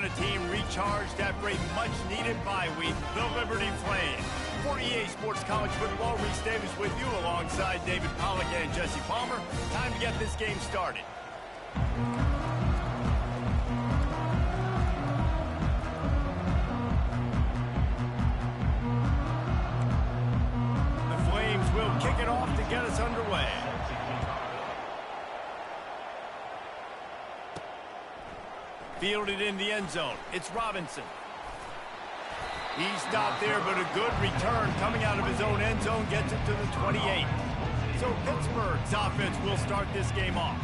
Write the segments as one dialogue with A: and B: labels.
A: on a team recharged after a much-needed bye week, the Liberty Flames. For EA Sports College Football, Reese Davis with you alongside David Pollack and Jesse Palmer. Time to get this game started. The Flames will kick it off to get us underway. Fielded in the end zone. It's Robinson. He stopped there, but a good return coming out of his own end zone gets it to the 28. So Pittsburgh's offense will start this game off.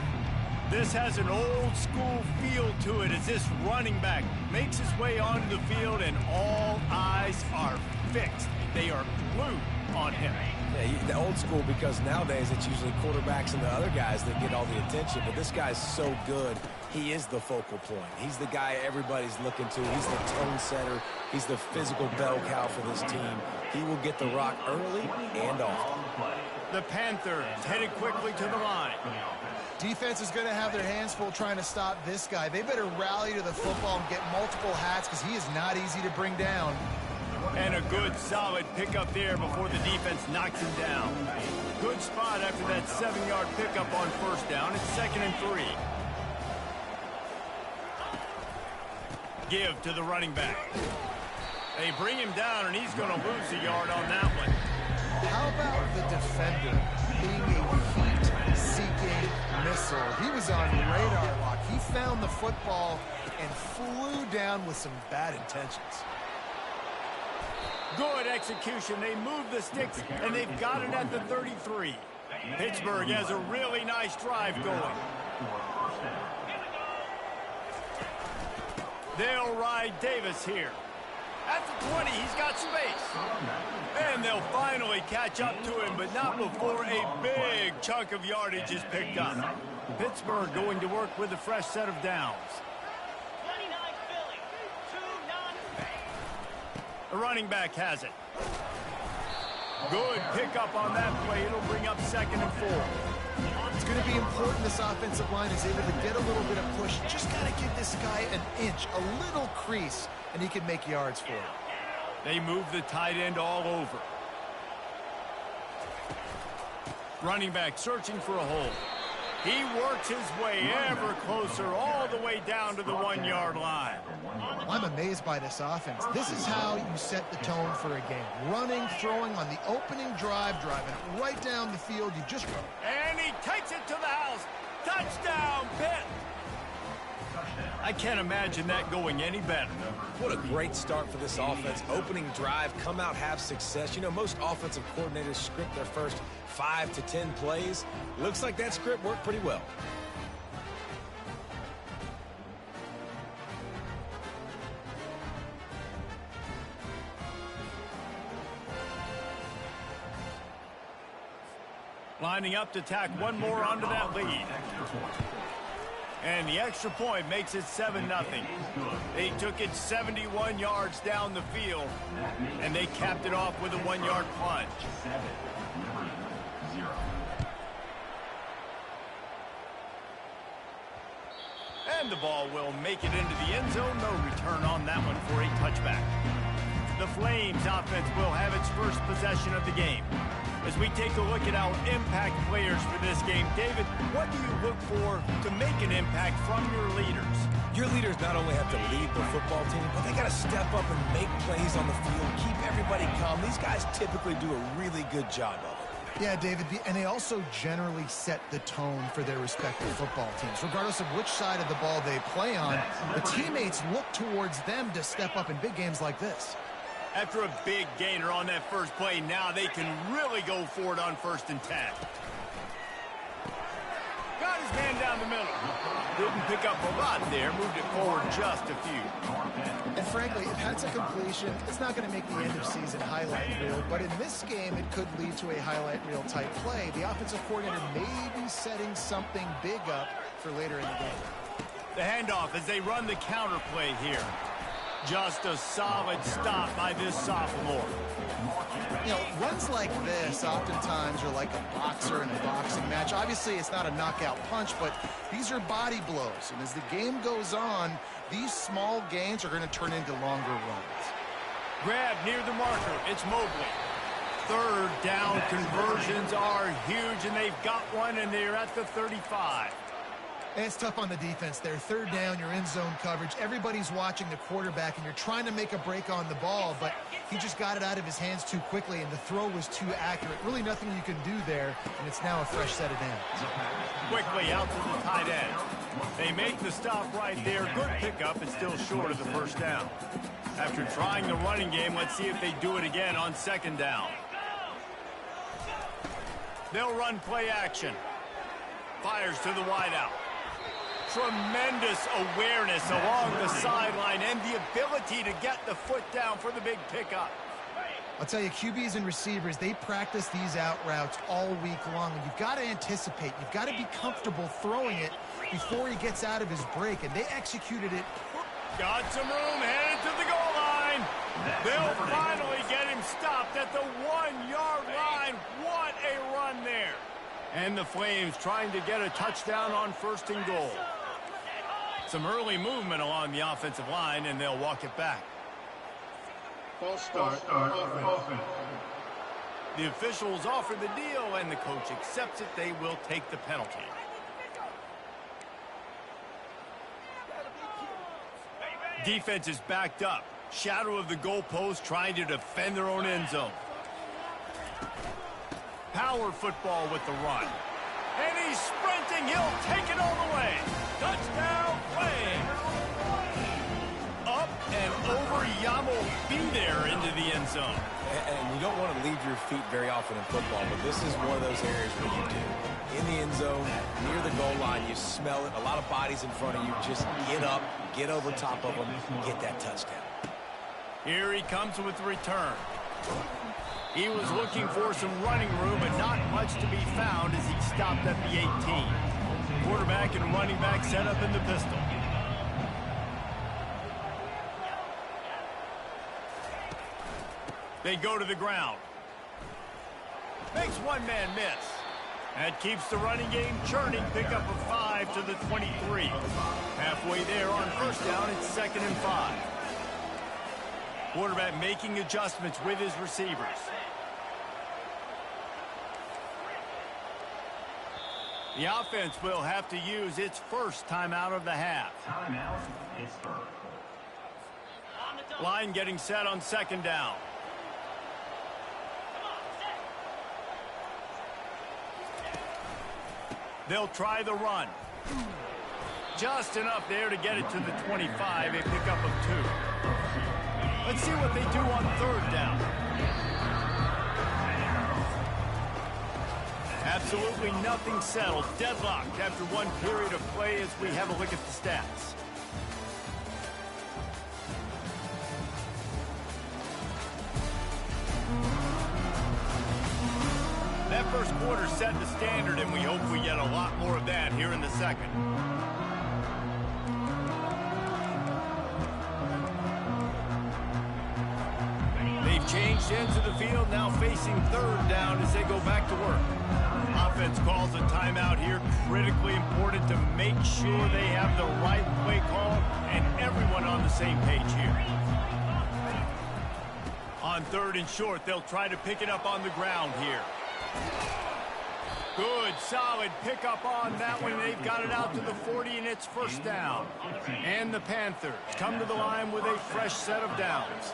A: This has an old-school feel to it as this running back makes his way onto the field, and all eyes are fixed. They are glued on him.
B: Yeah, the old school, because nowadays it's usually quarterbacks and the other guys that get all the attention, but this guy's so good. He is the focal point. He's the guy everybody's looking to. He's the tone setter. He's the physical bell cow for this team. He will get the rock early and often.
A: The Panthers headed quickly to the line.
C: Defense is going to have their hands full trying to stop this guy. They better rally to the football and get multiple hats because he is not easy to bring down.
A: And a good, solid pickup there before the defense knocks him down. Good spot after that 7-yard pickup on first down. It's 2nd and 3. Give to the running back. They bring him down, and he's going to lose a yard on that one.
C: How about the defender being a heat-seeking missile? He was on radar lock. He found the football and flew down with some bad intentions.
A: Good execution. They move the sticks, and they've got it at the 33. Pittsburgh has a really nice drive going. They'll ride Davis here. At the 20, he's got space. And they'll finally catch up to him, but not before a big chunk of yardage is picked up. Pittsburgh going to work with a fresh set of downs. The running back has it. Good pickup on that play. It'll bring up 2nd and 4.
C: It's going to be important this offensive line is able to get a little bit of push. Just got to give this guy an inch, a little crease, and he can make yards for it.
A: They move the tight end all over. Running back searching for a hole. He works his way ever closer all the way down to the 1-yard line.
C: I'm amazed by this offense. This is how you set the tone for a game. Running, throwing on the opening drive, driving it right down the field. You just...
A: And he takes it to the house. Touchdown, Pitt. I can't imagine that going any better.
B: What a great start for this offense. Opening drive, come out, have success. You know, most offensive coordinators script their first 5 to 10 plays. Looks like that script worked pretty well.
A: Lining up to tack one more onto that lead. And the extra point makes it 7-0. They took it 71 yards down the field, and they capped it off with a 1-yard plunge. And the ball will make it into the end zone. No return on that one for a touchback. The Flames offense will have its first possession of the game. As we take a look at our impact players for this game, David, what do you look for to make an impact from your leaders?
B: Your leaders not only have to lead the football team, but they got to step up and make plays on the field, keep everybody calm. These guys typically do a really good job of it.
C: Yeah, David, and they also generally set the tone for their respective football teams. Regardless of which side of the ball they play on, the teammates look towards them to step up in big games like this.
A: After a big gainer on that first play, now they can really go for it on 1st and 10. Got his man down the middle. Didn't pick up a lot there, moved it forward just a few.
C: And frankly, if that's a completion, it's not going to make the end of season highlight reel, but in this game, it could lead to a highlight reel type play. The offensive coordinator may be setting something big up for later in the game.
A: The handoff as they run the counter play here. Just a solid stop by this sophomore.
C: You know, runs like this oftentimes are like a boxer in a boxing match. Obviously, it's not a knockout punch, but these are body blows. And as the game goes on, these small gains are going to turn into longer runs.
A: Grab near the marker. It's Mobley. Third down conversions are huge, and they've got one, and they're at the 35.
C: And it's tough on the defense there. Third down, you're in zone coverage. Everybody's watching the quarterback, and you're trying to make a break on the ball, but he just got it out of his hands too quickly, and the throw was too accurate. Really nothing you can do there, and it's now a fresh set of downs.
A: Quickly out to the tight end. They make the stop right there. Good pickup. It's still short of the first down. After trying the running game, let's see if they do it again on second down. They'll run play action. Fires to the wideout. Tremendous awareness along the sideline and the ability to get the foot down for the big pickup.
C: I'll tell you, QBs and receivers, they practice these out routes all week long, and you've got to anticipate. You've got to be comfortable throwing it before he gets out of his break, and they executed it.
A: Got some room, headed to the goal line. They'll finally get him stopped at the 1-yard line. What a run there. And the Flames trying to get a touchdown on first and goal. Some early movement along the offensive line, and they'll walk it back.
D: False start. Offense.
A: The officials offer the deal, and the coach accepts it. They will take the penalty. Defense is backed up. Shadow of the goalpost trying to defend their own end zone. Power football with the run. And he's sprinting. He'll take it all the way. Touchdown, Flames. Up and over. Yamo be there into the end zone.
B: And you don't want to leave your feet very often in football, but this is one of those areas where you do. In the end zone, near the goal line, you smell it. A lot of bodies in front of you. Just get up, get over top of them, get that touchdown.
A: Here he comes with the return. He was looking for some running room, but not much to be found as he stopped at the 18. Quarterback and running back set up in the pistol. They go to the ground. Makes one man miss. That keeps the running game churning. Pickup of 5 to the 23. Halfway there on first down, it's 2nd and 5. Quarterback making adjustments with his receivers. The offense will have to use its first timeout of the half.
D: Timeout is first.
A: Line getting set on second down. They'll try the run. Just enough there to get it to the 25, a pickup of 2. Let's see what they do on third down. Absolutely nothing settled. Deadlocked after one period of play as we have a look at the stats. That first quarter set the standard, and we hope we get a lot more of that here in the second. They've changed into the field, now facing third down as they go back to work. Offense calls a timeout here. Critically important to make sure they have the right play call and everyone on the same page here. On third and short, they'll try to pick it up on the ground here. Good, solid pickup on that one. They've got it out to the 40, and it's first down. And the Panthers come to the line with a fresh set of downs.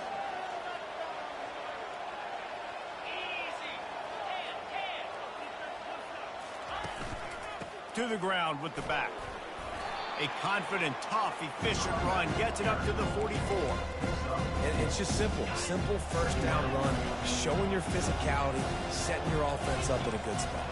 A: To the ground with the back. A confident, tough, efficient run gets it up to the 44.
B: And it's just simple. Simple first down run, showing your physicality, setting your offense up in a good spot.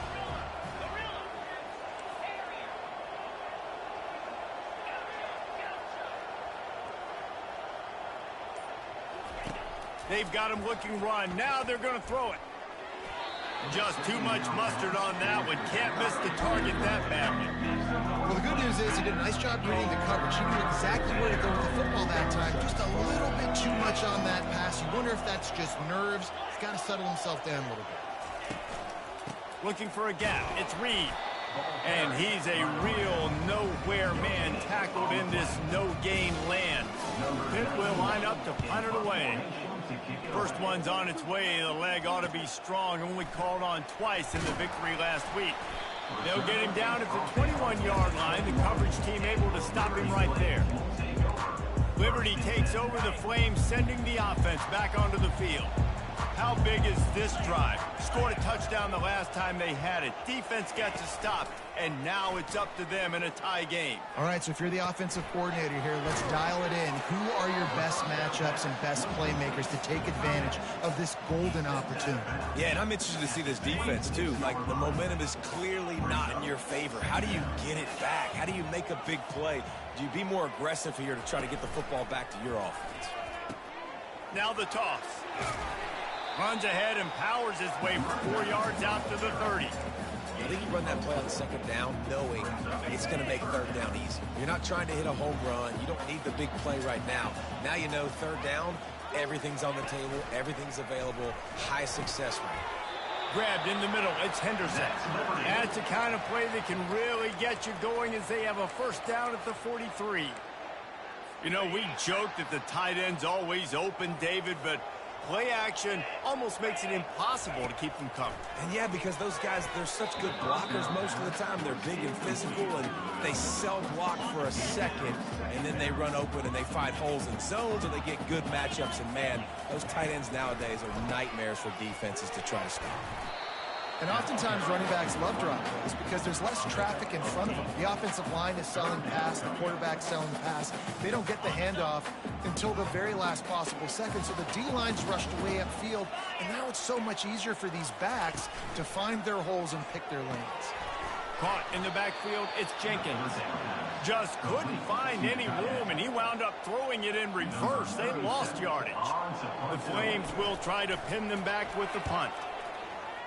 A: They've got him looking run. Now they're going to throw it. Just too much mustard on that one. Can't miss the target that badly.
C: Well, the good news is he did a nice job reading the coverage. He knew exactly where to go with the football that time. Just a little bit too much on that pass. You wonder if that's just nerves. He's got to settle himself down a little bit.
A: Looking for a gap. It's Reed. And he's a real nowhere man tackled in this no-gain land. Pitt will line up to punt it away. First one's on its way. The leg ought to be strong. Only called on twice in the victory last week. They'll get him down at the 21-yard line. The coverage team able to stop him right there. Liberty takes over the Flames, sending the offense back onto the field. How big is this drive? Scored a touchdown the last time they had it. Defense gets a stop, and now it's up to them in a tie game.
C: All right, so if you're the offensive coordinator here, let's dial it in. Who are your best matchups and best playmakers to take advantage of this golden opportunity?
B: Yeah, and I'm interested to see this defense, too. Like, the momentum is clearly not in your favor. How do you get it back? How do you make a big play? Do you be more aggressive here to try to get the football back to your offense?
A: Now the toss. Runs ahead and powers his way for 4 yards out to the 30.
B: I think you run that play on second down knowing it's going to make third down easy. You're not trying to hit a home run. You don't need the big play right now. Now you know third down, everything's on the table, everything's available, high success rate.
A: Grabbed in the middle, it's Henderson. That's the kind of play that can really get you going as they have a first down at the 43. You know, we joke that the tight end's always open, David, but play action almost makes it impossible to keep them covered.
B: And yeah, because those guys, they're such good blockers most of the time. They're big and physical, and they sell block for a second, and then they run open and they find holes in zones, or they get good matchups. And man, those tight ends nowadays are nightmares for defenses to try to stop.
C: And oftentimes running backs love drop plays because there's less traffic in front of them. The offensive line is selling pass, the quarterback's selling pass. They don't get the handoff until the very last possible second, so the D-line's rushed way upfield, and now it's so much easier for these backs to find their holes and pick their lanes.
A: Caught in the backfield, it's Jenkins. Just couldn't find any room, and he wound up throwing it in reverse. They lost yardage. The Flames will try to pin them back with the punt.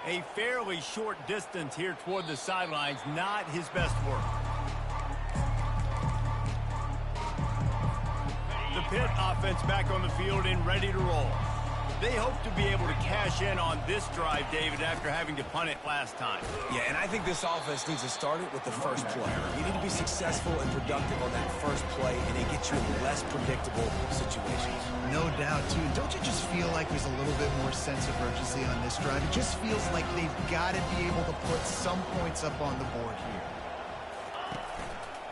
A: A fairly short distance here toward the sidelines, not his best work. The Pitt offense back on the field and ready to roll. They hope to be able to cash in on this drive, David, after having to punt it last time.
B: Yeah, and I think this offense needs to start it with the first play. You need to be successful and productive on that first play, and it gets you in less predictable situations.
C: No doubt, too. Don't you just feel like there's a little bit more sense of urgency on this drive? It just feels like they've got to be able to put some points up on the board here.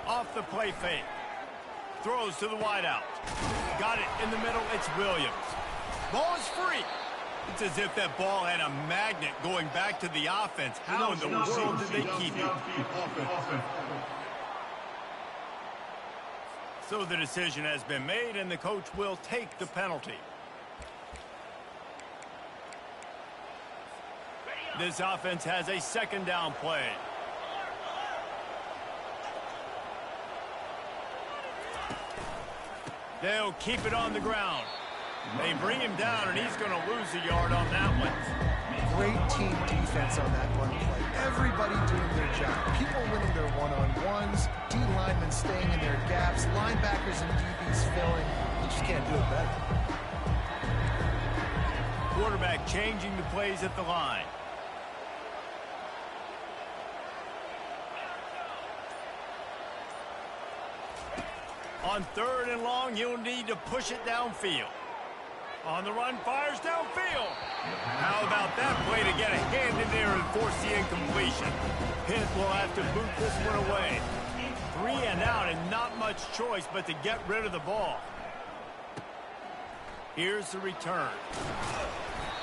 A: Off the play fake. Throws to the wideout. Got it in the middle. It's Williams. Ball is free. It's as if that ball had a magnet going back to the offense. How in the world did they keep it? So the decision has been made, and the coach will take the penalty. This offense has a second down play. They'll keep it on the ground. They bring him down, and he's going to lose a yard on that one.
C: Great team defense on that one play. Everybody doing their job. People winning their one-on-ones, D-linemen staying in their gaps, linebackers and DBs filling. You just can't do it better.
A: Quarterback changing the plays at the line. On third and long, you'll need to push it downfield. On the run, fires downfield. How about that play to get a hand in there and force the incompletion? Pitt will have to boot this one away. 3 and out, and not much choice but to get rid of the ball. Here's the return.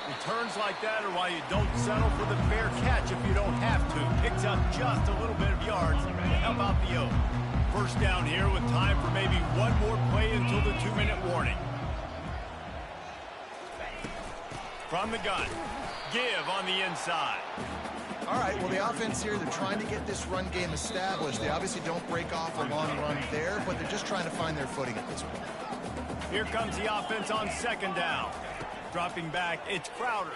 A: Returns like that are why you don't settle for the fair catch if you don't have to. Picks up just a little bit of yards to help out the O. First down here with time for maybe one more play until the 2-minute warning. From the gun, give on the inside.
C: All right, well, the offense here, they're trying to get this run game established. They obviously don't break off a long run there, but they're just trying to find their footing at this point.
A: Here comes the offense on second down. Dropping back, it's Crowder.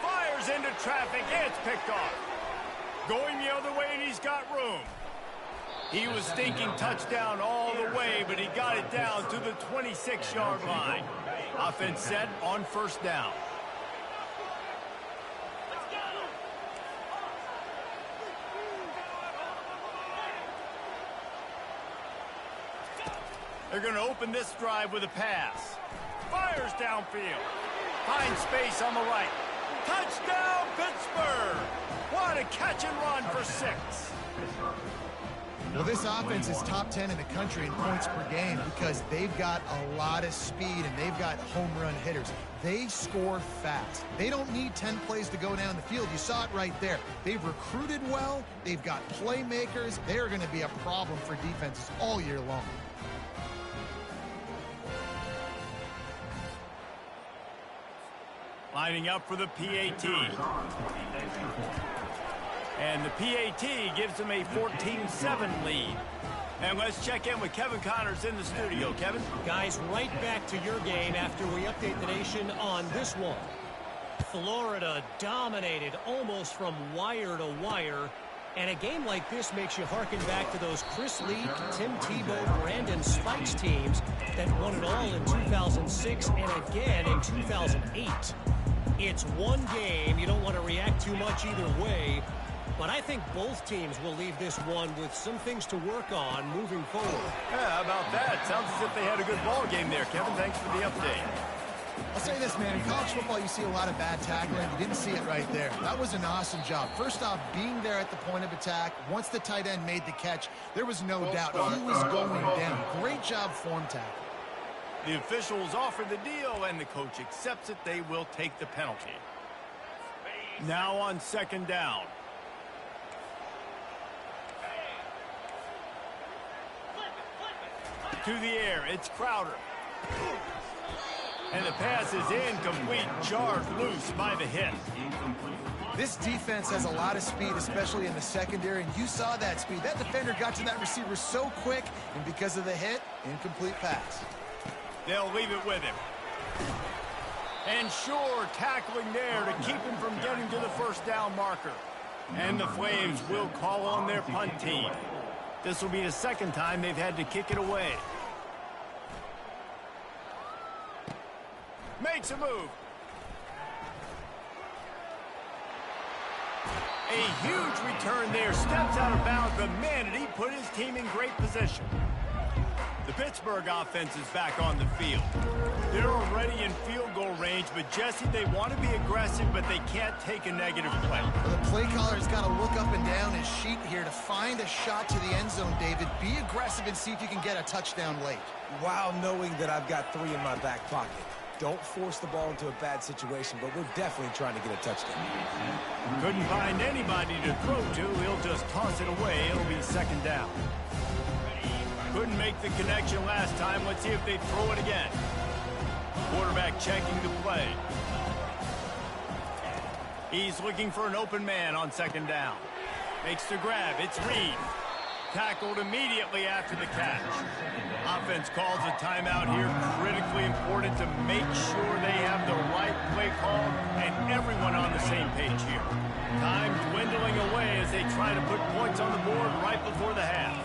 A: Fires fires into traffic. It's picked off. Going the other way, and he's got room. He was thinking touchdown all the way, but he got it down to the 26-yard line. Offense set on first down. They're going to open this drive with a pass. Fires downfield. Finds space on the right. Touchdown, Pittsburgh! What a catch and run for 6.
C: Well, this offense is top 10 in the country in points per game because they've got a lot of speed and they've got home run hitters. They score fast. They don't need 10 plays to go down the field. You saw it right there. They've recruited well. They've got playmakers. They're going to be a problem for defenses all year long.
A: Lining up for the PAT. And the PAT gives them a 14-7 lead. And let's check in with Kevin Connors in the studio. Kevin?
E: Guys, right back to your game after we update the nation on this one. Florida dominated almost from wire to wire. And a game like this makes you harken back to those Chris Leak, Tim Tebow, Brandon Spikes teams that won it all in 2006 and again in 2008. It's one game. You don't want to react too much either way. But I think both teams will leave this one with some things to work on moving forward.
A: Yeah, how about that? Sounds as if they had a good ball game there, Kevin. Thanks for the update.
C: I'll say this, man. In college football, you see a lot of bad tackling. You didn't see it right there. That was an awesome job. First off, being there at the point of attack. Once the tight end made the catch, there was no doubt he was going down. Great job form tackle.
A: The officials offer the deal, and the coach accepts it. They will take the penalty. Now on second down. To the air, it's Crowder. And the pass is incomplete, jarred loose by the hit.
C: This defense has a lot of speed, especially in the secondary, and you saw that speed. That defender got to that receiver so quick, and because of the hit, incomplete pass.
A: They'll leave it with him. And sure, tackling there to keep him from getting to the first down marker. And the Flames will call on their punt team. This will be the second time they've had to kick it away. Makes a move. A huge return there. Steps out of bounds, but man, did he put his team in great position. The Pittsburgh offense is back on the field. They're already in field goal range, but Jesse, they want to be aggressive, but they can't take a negative play.
C: Well, the play caller's got to look up and down his sheet here to find a shot to the end zone, David. Be aggressive and see if you can get a touchdown late.
B: While knowing that I've got 3 in my back pocket. Don't force the ball into a bad situation, but we're definitely trying to get a touchdown.
A: Couldn't find anybody to throw to. He'll just toss it away. It'll be second down. Couldn't make the connection last time. Let's see if they throw it again. Quarterback checking the play. He's looking for an open man on second down. Makes the grab. It's Reed. Tackled immediately after the catch. Offense calls a timeout here. Critically important to make sure they have the right play call and everyone on the same page here. Time dwindling away as they try to put points on the board right before the half.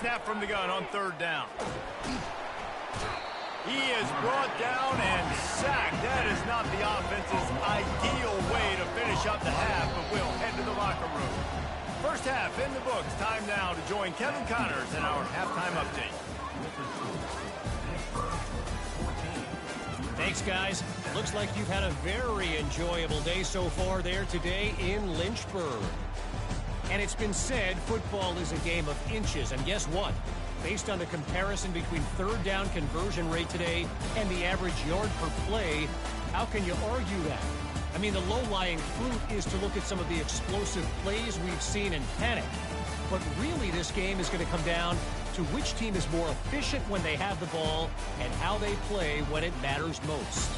A: Snap from the gun on third down. He is brought down and sacked. That is not the offense's ideal way to finish up the half, but we'll head to the locker room. First half in the books. Time now to join Kevin Connors in our halftime update.
E: Thanks, guys. Looks like you've had a very enjoyable day so far there today in Lynchburg. And it's been said football is a game of inches. And guess what? Based on the comparison between third down conversion rate today and the average yard per play, how can you argue that? I mean, the low-lying fruit is to look at some of the explosive plays we've seen in panic. But really, this game is going to come down to which team is more efficient when they have the ball and how they play when it matters most.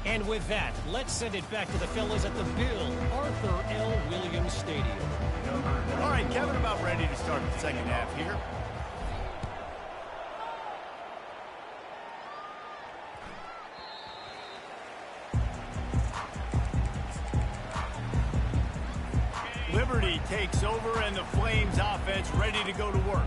E: And with that, let's send it back to the fellas at the Bill Arthur L. Williams Stadium.
A: All right, Kevin, about ready to start the second half here. Liberty takes over, and the Flames offense ready to go to work.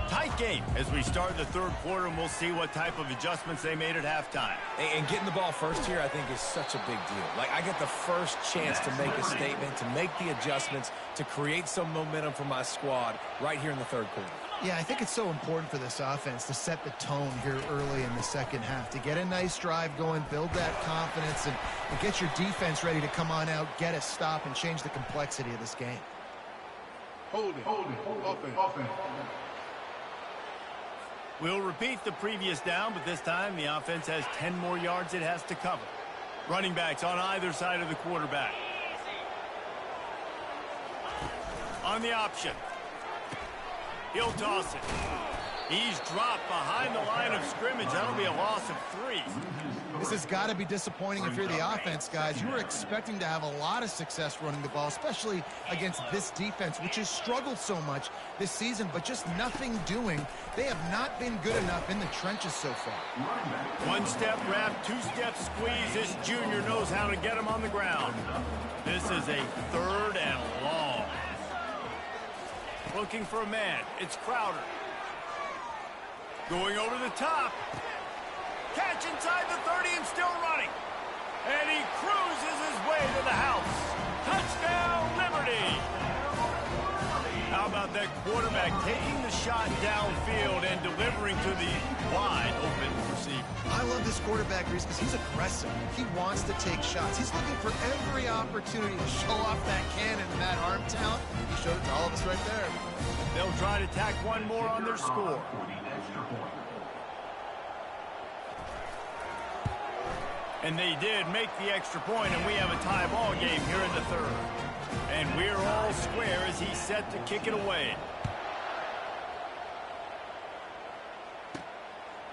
A: Tight game as we start the third quarter, and we'll see what type of adjustments they made at halftime.
B: And getting the ball first here, I think, is such a big deal. Like, I get the first chance to make a statement, to make the adjustments, to create some momentum for my squad right here in the third quarter.
C: Yeah, I think it's so important for this offense to set the tone here early in the second half, to get a nice drive going, build that confidence, and get your defense ready to come on out, get a stop, and change the complexity of this game.
D: Hold it. Offense.
A: We'll repeat the previous down, but this time the offense has 10 more yards it has to cover. Running backs on either side of the quarterback. On the option. He'll toss it. He's dropped behind the line of scrimmage. That'll be a loss of 3.
C: This has got to be disappointing if you're the offense, guys. You were expecting to have a lot of success running the ball, especially against this defense, which has struggled so much this season, but just nothing doing. They have not been good enough in the trenches so far.
A: One-step wrap, two-step squeeze. This junior knows how to get him on the ground. This is a 3rd and long. Looking for a man. It's Crowder. Going over the top. Catch inside the 30 and still running. And he cruises his way to the house. Touchdown, Liberty. How about that quarterback taking the shot downfield and delivering to the wide open receiver?
C: I love this quarterback, Reese, because he's aggressive. He wants to take shots. He's looking for every opportunity to show off that cannon and that arm talent. He showed it to all of us right there.
A: They'll try to tack one more on their score. And they did make the extra point, and we have a tie ball game here in the third. And we're all square as he's set to kick it away.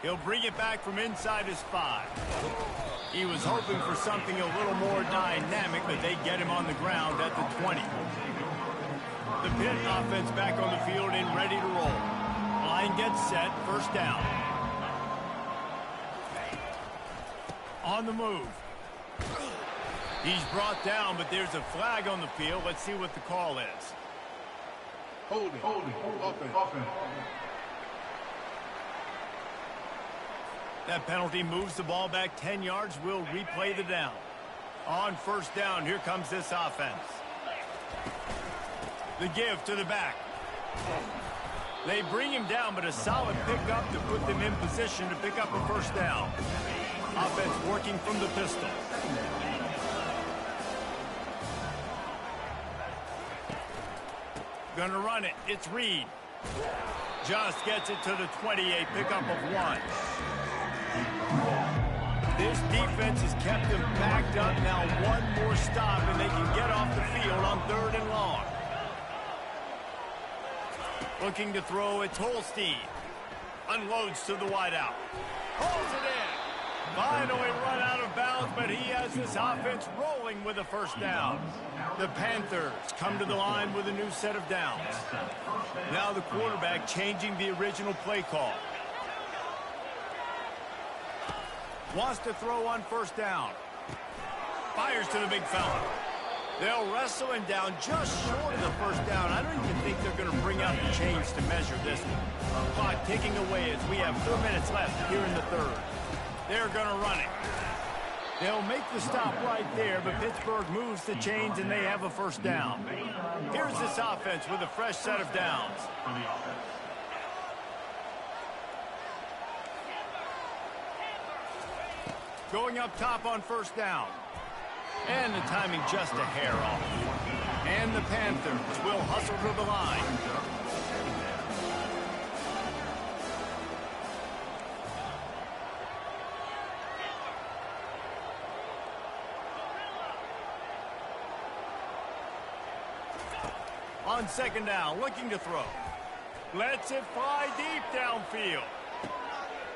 A: He'll bring it back from inside his 5. He was hoping for something a little more dynamic, but they get him on the ground at the 20. The Pitt offense back on the field and ready to roll. Line gets set, first down. On the move. He's brought down, but there's a flag on the field. Let's see what the call is.
D: Hold it. Offense.
A: That penalty moves the ball back 10 yards. We'll replay the down. On first down, here comes this offense. The give to the back. They bring him down, but a solid pickup to put them in position to pick up a first down. Offense working from the pistol. Gonna run it. It's Reed. Just gets it to the 28, pickup of 1. This defense has kept them backed up. Now one more stop, and they can get off the field on 3rd and long. Looking to throw, it's Holstein. Unloads to the wideout. Holds it in. Finally run out of bounds, but he has this offense rolling with a first down. The Panthers come to the line with a new set of downs. Now the quarterback changing the original play call. Wants to throw on first down. Fires to the big fella. They'll wrestle him down just short of the first down. I don't even think they're going to bring out the chains to measure this one. Clock ticking away as we have 4 minutes left here in the third. They're going to run it. They'll make the stop right there, but Pittsburgh moves the chains and they have a first down. Here's this offense with a fresh set of downs. Going up top on first down. And the timing just a hair off. And the Panthers will hustle to the line. On second down, looking to throw. Lets it fly deep downfield.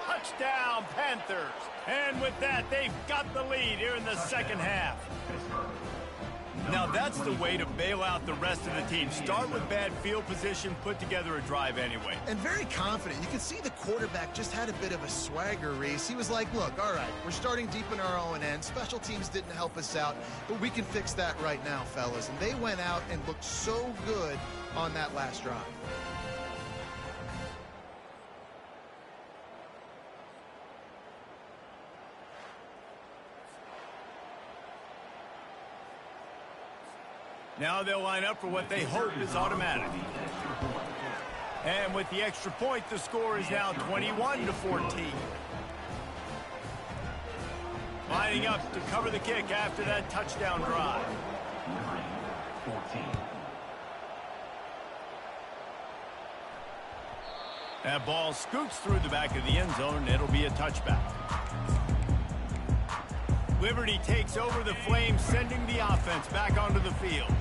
A: Touchdown, Panthers. And with that, they've got the lead here in the second half. Now that's the way to bail out the rest of the team. Start with bad field position, put together a drive anyway.
C: And very confident. You can see the quarterback just had a bit of a swagger, Reese. He was like, look, all right, we're starting deep in our own end. Special teams didn't help us out, but we can fix that right now, fellas. And they went out and looked so good on that last drive.
A: Now they'll line up for what they hope is automatic. And with the extra point, the score is now 21-14. Lining up to cover the kick after that touchdown drive. That ball scoots through the back of the end zone. It'll be a touchback. Liberty takes over the Flames, sending the offense back onto the field.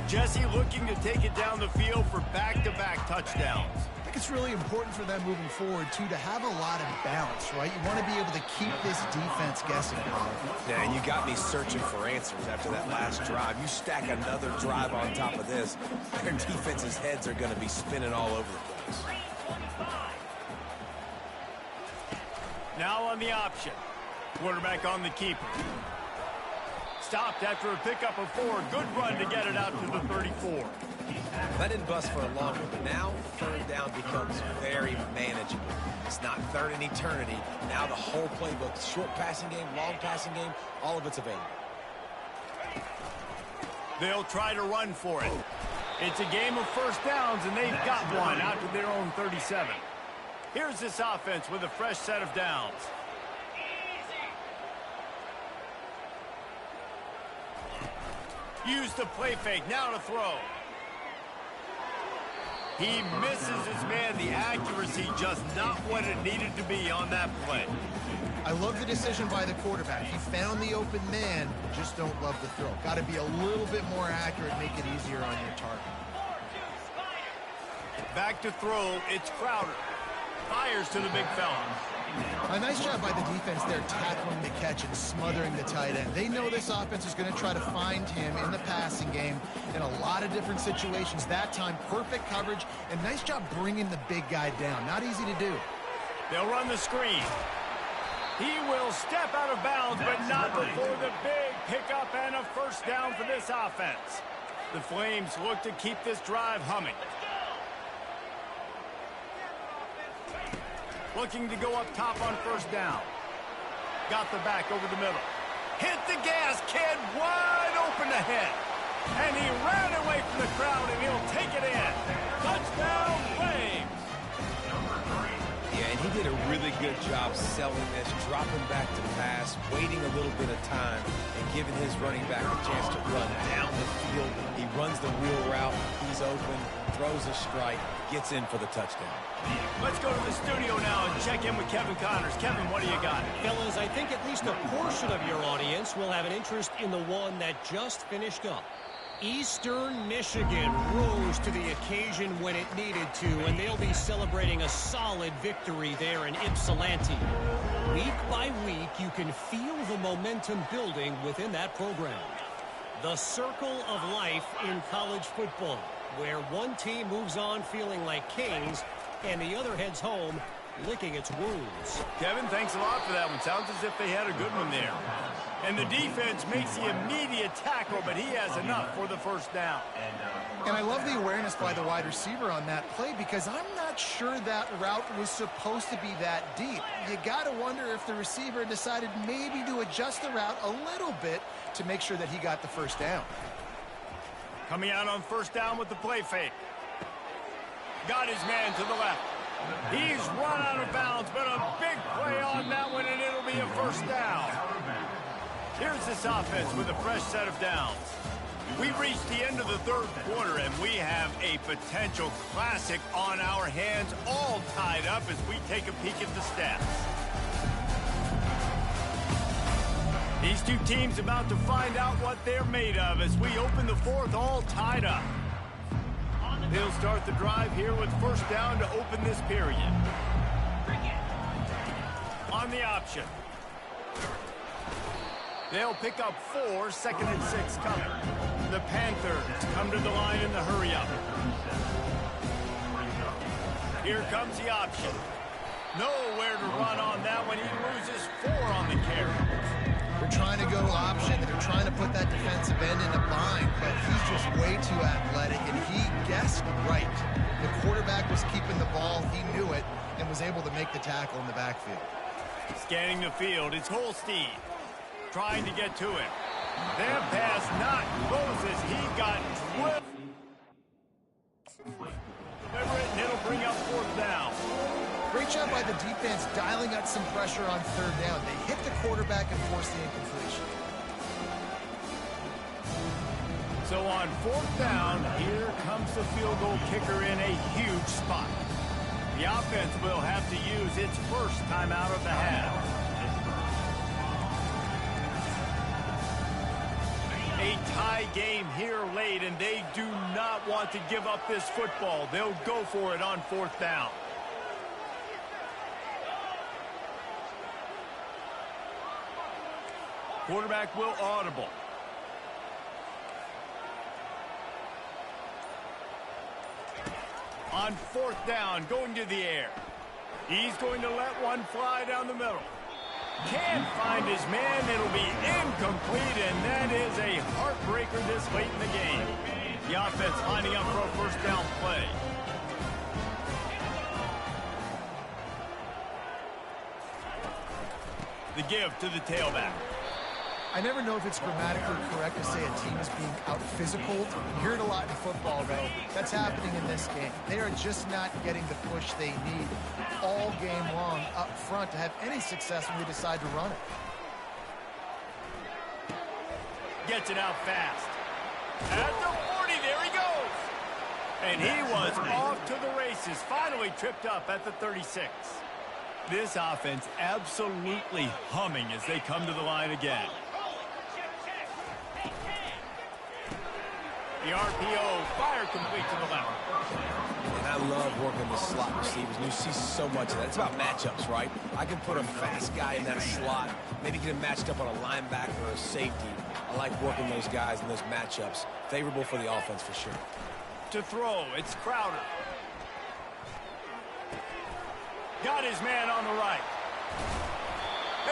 A: Jesse looking to take it down the field for back-to-back touchdowns.
C: I think it's really important for them moving forward, too, to have a lot of balance, right? You want to be able to keep this defense guessing.
B: Yeah, and you got me searching for answers after that last drive. You stack another drive on top of this, their defense's heads are going to be spinning all over the place.
A: Now on the option. Quarterback on the keeper. Stopped after a pickup of 4. Good run to get it out to the 34.
B: That didn't bust for a long one, but now third down becomes very manageable. It's not third in eternity. Now the whole playbook, short passing game, long passing game, all of it's available.
A: They'll try to run for it. It's a game of first downs, and they've got one out to their own 37. Here's this offense with a fresh set of downs. Use the play fake, now to throw. He misses his man. The accuracy just not what it needed to be on that play.
C: I love the decision by the quarterback. He found the open man, just don't love the throw. Got to be a little bit more accurate, make it easier on your target.
A: Back to throw, it's Crowder. Fires to the big fella.
C: A nice job by the defense there, tackling the catch and smothering the tight end. They know this offense is going to try to find him in the passing game in a lot of different situations. That time, perfect coverage, and nice job bringing the big guy down. Not easy to do.
A: They'll run the screen. He will step out of bounds, but not before the big pickup and a first down for this offense. The Flames look to keep this drive humming. Looking to go up top on first down. Got the back over the middle. Hit the gas, kid, wide open ahead. And he ran away from the crowd, and he'll take it in. Touchdown, Flames.
B: Yeah, and he did a really good job selling this, dropping back to pass, waiting a little bit of time, and giving his running back a chance to run down the field. He runs the wheel route. He's open, throws a strike, gets in for the touchdown.
A: Let's go to the studio now and check in with Kevin Connors. Kevin, what do you got?
E: Fellas, I think at least a portion of your audience will have an interest in the one that just finished up. Eastern Michigan rose to the occasion when it needed to, and they'll be celebrating a solid victory there in Ypsilanti. Week by week, you can feel the momentum building within that program. The circle of life in college football, where one team moves on feeling like kings and the other heads home licking its wounds.
A: Kevin, thanks a lot for that one. Sounds as if they had a good one there. And the defense makes the immediate tackle, but he has enough for the first down.
C: And I love the awareness by the wide receiver on that play, because I'm not sure that route was supposed to be that deep. You got to wonder if the receiver decided maybe to adjust the route a little bit to make sure that he got the first down.
A: Coming out on first down with the play fake. Got his man to the left. He's run out of bounds, but a big play on that one, and it'll be a first down. Here's this offense with a fresh set of downs. We've reached the end of the third quarter, and we have a potential classic on our hands, all tied up as we take a peek at the stats. These two teams about to find out what they're made of as we open the fourth, all tied up. They'll start the drive here with first down to open this period. the option. They'll pick up 4, 2nd and 6 coming. The Panthers come to the line in the hurry-up. Here comes the option. Nowhere to run on that one. He loses 4 on the carry.
C: They're trying to go option. They're trying to put that defensive end in a bind, but he's just way too athletic, and he guessed right. The quarterback was keeping the ball. He knew it and was able to make the tackle in the backfield.
A: Scanning the field, it's Holstein trying to get to him. That pass not Moses. He got 12. Deliver it, and it'll bring up 4th down.
C: Great job by the defense dialing up some pressure on 3rd down. They hit the quarterback and forced the incompletion.
A: So on 4th down, here comes the field goal kicker in a huge spot. The offense will have to use its first timeout of the half. A tie game here late, and they do not want to give up this football. They'll go for it on 4th down. Quarterback will audible. On 4th down, going to the air. He's going to let one fly down the middle. Can't find his man. It'll be incomplete, and that is a heartbreaker this late in the game. The offense lining up for a 1st down play. The give to the tailback.
C: I never know if it's grammatically correct to say a team is being out-physical. You hear it a lot in football, though. That's happening in this game. They are just not getting the push they need all game long up front to have any success when they decide to run it.
A: Gets it out fast. At the 40, there he goes. And he was off to the races. Finally tripped up at the 36. This offense absolutely humming as they come to the line again. The RPO, fire complete to the left.
B: And I love working the slot receivers. And you see so much of that. It's about matchups, right? I can put a fast guy in that slot, maybe get him matched up on a linebacker or a safety. I like working those guys in those matchups. Favorable for the offense for sure.
A: To throw, it's Crowder. Got his man on the right.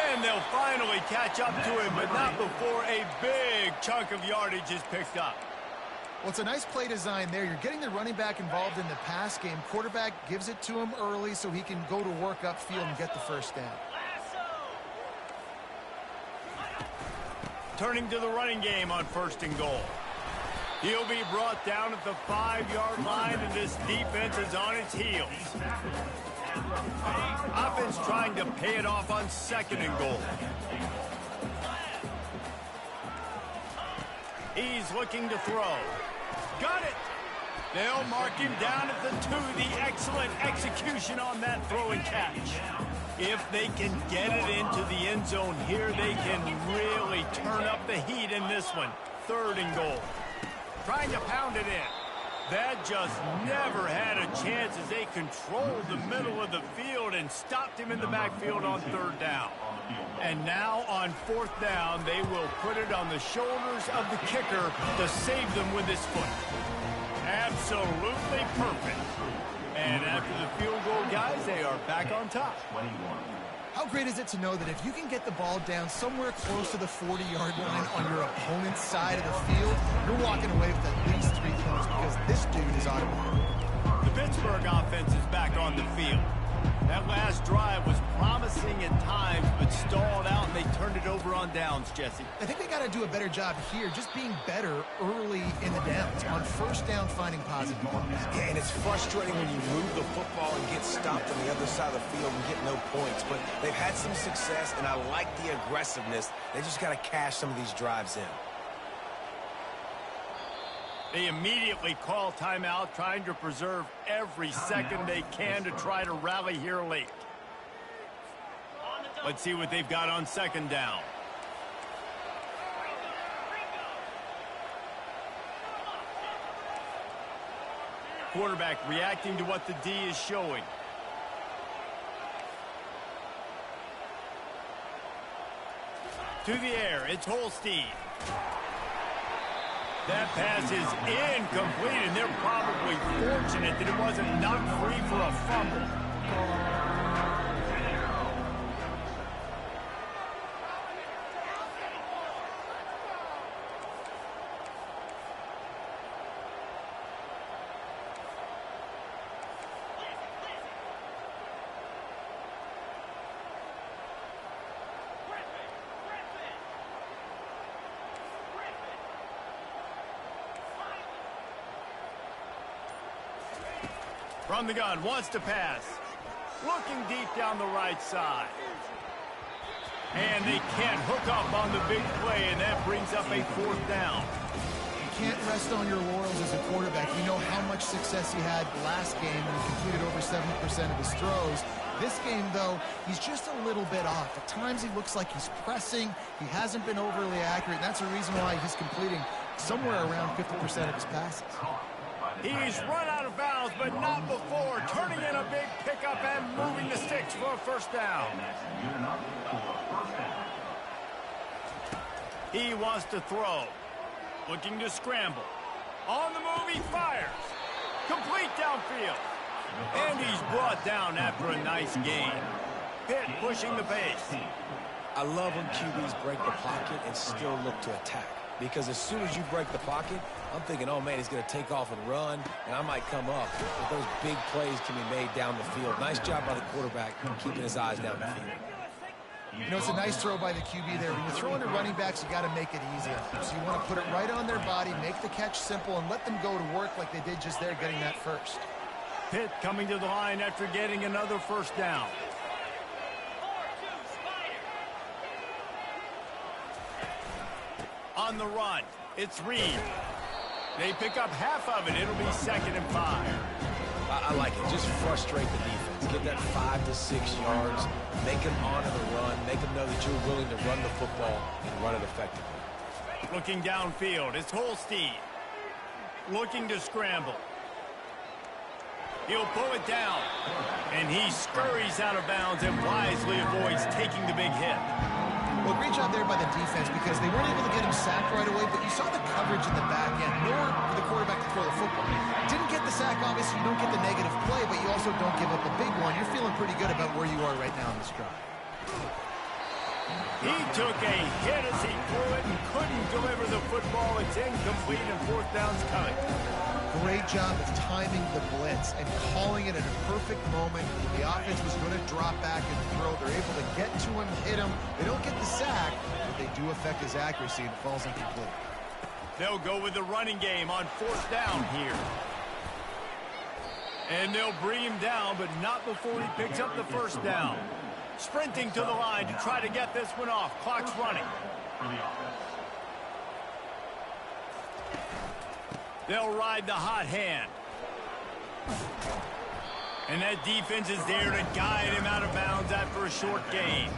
A: And they'll finally catch up to him, but not before a big chunk of yardage is picked up.
C: Well, it's a nice play design there. You're getting the running back involved in the pass game. Quarterback gives it to him early so he can go to work upfield and get the 1st down.
A: Turning to the running game on 1st and goal. He'll be brought down at the 5-yard line, and this defense is on its heels. Offense trying to pay it off on 2nd and goal. He's looking to throw. Got it. They'll mark him down at the 2. The excellent execution on that throw and catch. If they can get it into the end zone here, they can really turn up the heat in this one. 3rd and goal. Trying to pound it in. That just never had a chance as they controlled the middle of the field and stopped him in the backfield on 3rd down. And now on 4th down, they will put it on the shoulders of the kicker to save them with his foot. Absolutely perfect. And after the field goal, guys, they are back on top.
C: How great is it to know that if you can get the ball down somewhere close to the 40-yard line on your opponent's side of the field, you're walking away with at least 3 points because this dude is automatic.
A: The Pittsburgh offense is back on the field. That last drive was promising at times, but stalled out, and they turned it over on downs, Jesse.
C: I think they got to do a better job here, just being better early in the downs. On 1st down, finding positive plays.
B: Yeah, and it's frustrating when you move the football and get stopped on the other side of the field and get no points. But they've had some success, and I like the aggressiveness. They just got to cash some of these drives in.
A: They immediately call timeout, trying to preserve every second they can to try to rally here late. Let's see what they've got on 2nd down. Quarterback reacting to what the D is showing. To the air, it's Holstein. That pass is incomplete, and they're probably fortunate that it wasn't knocked free for a fumble. From the gun, wants to pass. Looking deep down the right side. And they can't hook up on the big play, and that brings up a 4th down.
C: You can't rest on your laurels as a quarterback. You know how much success he had last game when he completed over 70% of his throws. This game, though, he's just a little bit off. At times he looks like he's pressing. He hasn't been overly accurate, and that's the reason why he's completing somewhere around 50% of his passes.
A: He's run out of bounds, but not before. Turning in a big pickup and moving the sticks for a 1st down. He wants to throw. Looking to scramble. On the move, he fires. Complete downfield. And he's brought down after a nice gain. Pitt pushing the pace.
B: I love when QBs break the pocket and still look to attack. Because as soon as you break the pocket, I'm thinking, oh, man, he's going to take off and run, and I might come up. But those big plays can be made down the field. Nice job by the quarterback keeping his eyes down the field.
C: You know, it's a nice throw by the QB there. When you're throwing to running backs, you got to make it easy. So you want to put it right on their body, make the catch simple, and let them go to work like they did just there, getting that first.
A: Pitt coming to the line after getting another 1st down. On the run, it's Reed. They pick up half of it. It'll be 2nd and 5.
B: I like it. Just frustrate the defense. Get that 5 to 6 yards. Make them honor the run. Make them know that you're willing to run the football and run it effectively.
A: Looking downfield, it's Holstein. Looking to scramble. He'll pull it down. And he scurries out of bounds and wisely avoids taking the big hit.
C: Well, great job there by the defense because they weren't able to get him sacked right away, but you saw the coverage in the back end. Nowhere for the quarterback to throw the football. Didn't get the sack, obviously. You don't get the negative play, but you also don't give up a big one. You're feeling pretty good about where you are right now in this drive.
A: He took a hit as he threw it and couldn't deliver the football. It's incomplete and 4th down's coming.
C: Great job of timing the blitz and calling it at a perfect moment. The offense was going to drop back and throw. They're able to get to him, hit him. They don't get the sack, but they do affect his accuracy, and it falls incomplete.
A: They'll go with the running game on 4th down here. And they'll bring him down, but not before he picks up the 1st down. Sprinting to the line to try to get this one off. Clock's running. They'll ride the hot hand. And that defense is there to guide him out of bounds after a short gain.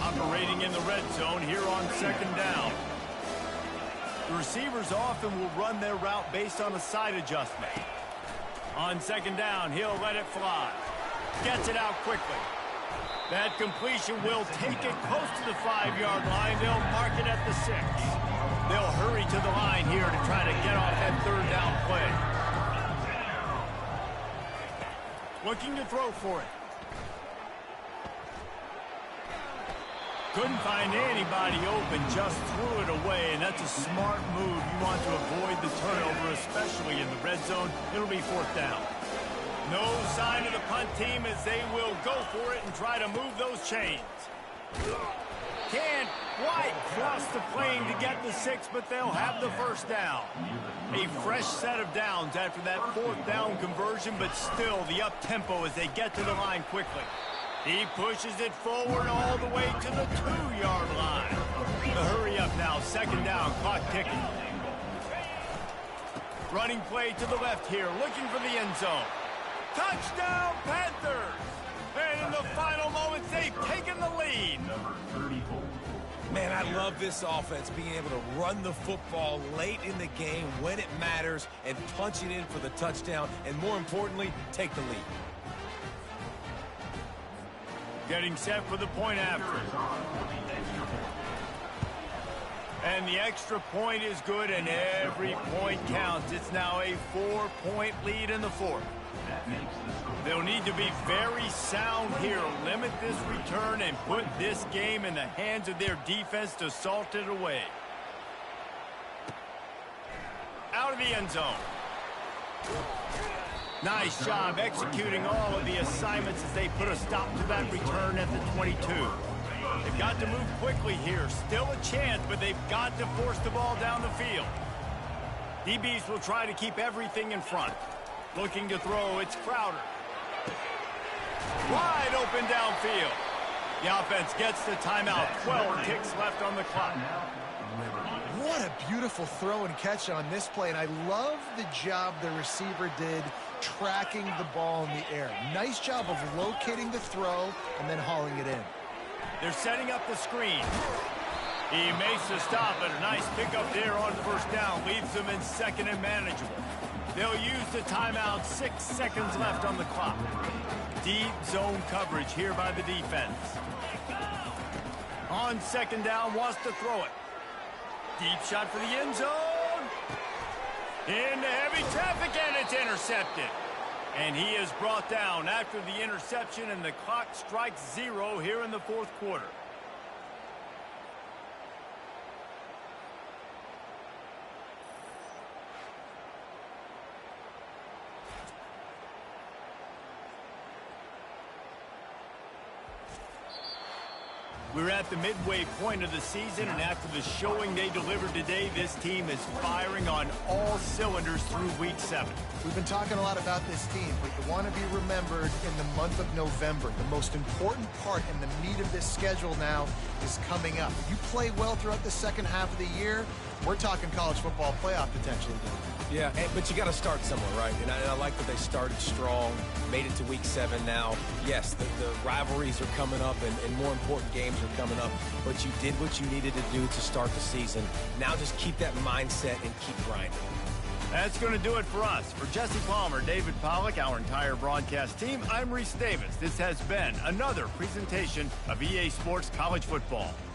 A: Operating in the red zone here on 2nd down. The receivers often will run their route based on a side adjustment. On 2nd down, he'll let it fly. Gets it out quickly. That completion will take it close to the 5-yard line. They'll mark it at the 6. They'll hurry to the line here to try to get off that 3rd down play. Looking to throw for it. Couldn't find anybody open, just threw it away, and that's a smart move. You want to avoid the turnover, especially in the red zone. It'll be 4th down. No sign of the punt team as they will go for it and try to move those chains. Can't quite cross the plane to get the 6, but they'll have the 1st down. A fresh set of downs after that 4th down conversion, but still the up-tempo as they get to the line quickly. He pushes it forward all the way to the 2-yard line. The hurry up now, 2nd down, clock ticking. Running play to the left here, looking for the end zone. Touchdown, Panthers! And in the final moments, they've taken the lead.
B: Man, I love this offense, being able to run the football late in the game when it matters and punch it in for the touchdown, and more importantly, take the lead.
A: Getting set for the point after. And the extra point is good, and every point counts. It's now a 4-point lead in the fourth. They'll need to be very sound here, limit this return, and put this game in the hands of their defense to salt it away. Out of the end zone. Nice job executing all of the assignments as they put a stop to that return at the 22. They've got to move quickly here. Still a chance, but they've got to force the ball down the field. DBs will try to keep everything in front. Looking to throw, it's Crowder. Wide open downfield. The offense gets the timeout. 12 ticks left on the clock.
C: What a beautiful throw and catch on this play, and I love the job the receiver did tracking the ball in the air. Nice job of locating the throw and then hauling it in.
A: They're setting up the screen. He makes the stop, and a nice pickup there on first down. Leaves them in second and manageable. They'll use the timeout. 6 seconds left on the clock. Deep zone coverage here by the defense. On second down, wants to throw it. Deep shot for the end zone. Into heavy traffic, and it's intercepted. And he is brought down after the interception, and the clock strikes 0 here in the fourth quarter. We're at the midway point of the season, and after the showing they delivered today, this team is firing on all cylinders through week 7.
C: We've been talking a lot about this team, but you want to be remembered in the month of November. The most important part and the meat of this schedule now is coming up. If you play well throughout the second half of the year, we're talking college football playoff potentially.
B: Yeah, but you got to start somewhere, right? And I like that they started strong, made it to week 7 now. Yes, the rivalries are coming up, and more important games are coming up, but you did what you needed to do to start the season. Now just keep that mindset and keep grinding.
A: That's going to do it for us. For Jesse Palmer, David Pollack, our entire broadcast team, I'm Reese Davis. This has been another presentation of EA Sports College Football.